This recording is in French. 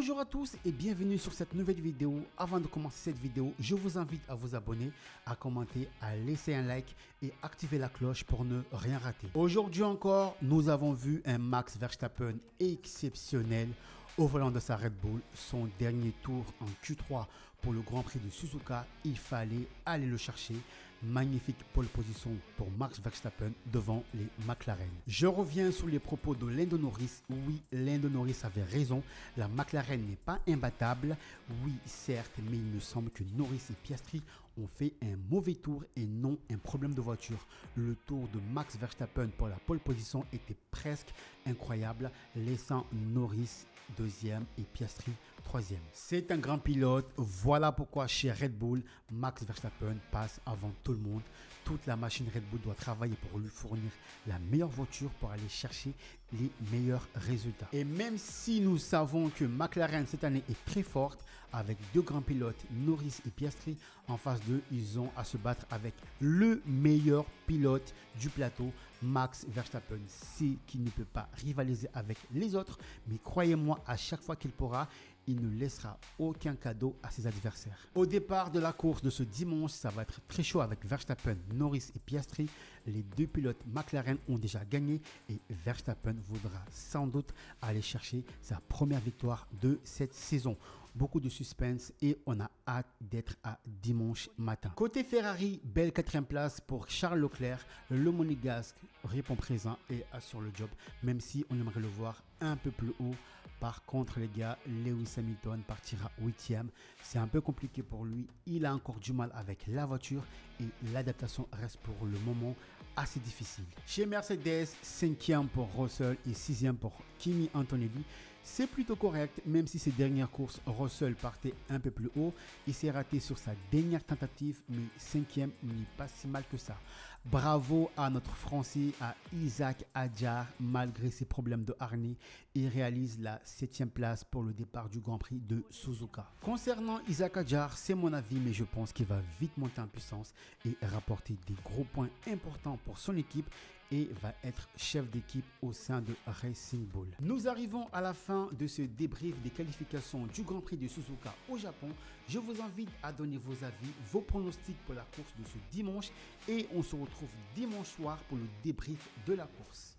Bonjour à tous et bienvenue sur cette nouvelle vidéo. Avant de commencer cette vidéo, je vous invite à vous abonner, à commenter, à laisser un like et activer la cloche pour ne rien rater. Aujourd'hui encore, nous avons vu un Max Verstappen exceptionnel au volant de sa Red Bull. Son dernier tour en Q3 pour le Grand Prix de Suzuka, il fallait aller le chercher. Magnifique pole position pour Max Verstappen devant les McLaren. Je reviens sur les propos de Lando Norris. Oui, Lando Norris avait raison. La McLaren n'est pas imbattable. Oui, certes, mais il me semble que Norris et Piastri ont fait un mauvais tour et non un problème de voiture. Le tour de Max Verstappen pour la pole position était presque incroyable, laissant Norris deuxième et Piastri troisième. C'est un grand pilote. Voilà pourquoi chez Red Bull, Max Verstappen passe avant tout le monde. Toute la machine Red Bull doit travailler pour lui fournir la meilleure voiture pour aller chercher les meilleurs résultats. Et même si nous savons que McLaren cette année est très forte, avec deux grands pilotes, Norris et Piastri, en face d'eux, ils ont à se battre avec le meilleur pilote du plateau, Max Verstappen. C'est qu'il ne peut pas rivaliser avec les autres, mais croyez-moi, à chaque fois qu'il pourra, il ne laissera aucun cadeau à ses adversaires. Au départ de la course de ce dimanche, ça va être très chaud avec Verstappen, Norris et Piastri. Les deux pilotes McLaren ont déjà gagné et Verstappen voudra sans doute aller chercher sa première victoire de cette saison. Beaucoup de suspense et on a hâte d'être à dimanche matin. Côté Ferrari, belle quatrième place pour Charles Leclerc. Le monégasque répond présent et assure le job, même si on aimerait le voir un peu plus haut. Par contre les gars, Lewis Hamilton partira 8e. C'est un peu compliqué pour lui. Il a encore du mal avec la voiture et l'adaptation reste pour le moment assez difficile. Chez Mercedes, 5e pour Russell et 6e pour Kimi Antonelli. C'est plutôt correct, même si ces dernières courses, Russell partait un peu plus haut. Il s'est raté sur sa dernière tentative, mais 5e n'est pas si mal que ça. Bravo à notre Français, à Isaac Hadjar, malgré ses problèmes de harnais. Il réalise la 7e place pour le départ du Grand Prix de Suzuka. Concernant Isaac Hadjar, c'est mon avis, mais je pense qu'il va vite monter en puissance et rapporter des gros points importants pour son équipe et va être chef d'équipe au sein de Racing Bull. Nous arrivons à la fin de ce débrief des qualifications du Grand Prix de Suzuka au Japon. Je vous invite à donner vos avis, vos pronostics pour la course de ce dimanche et on se retrouve dimanche soir pour le débrief de la course.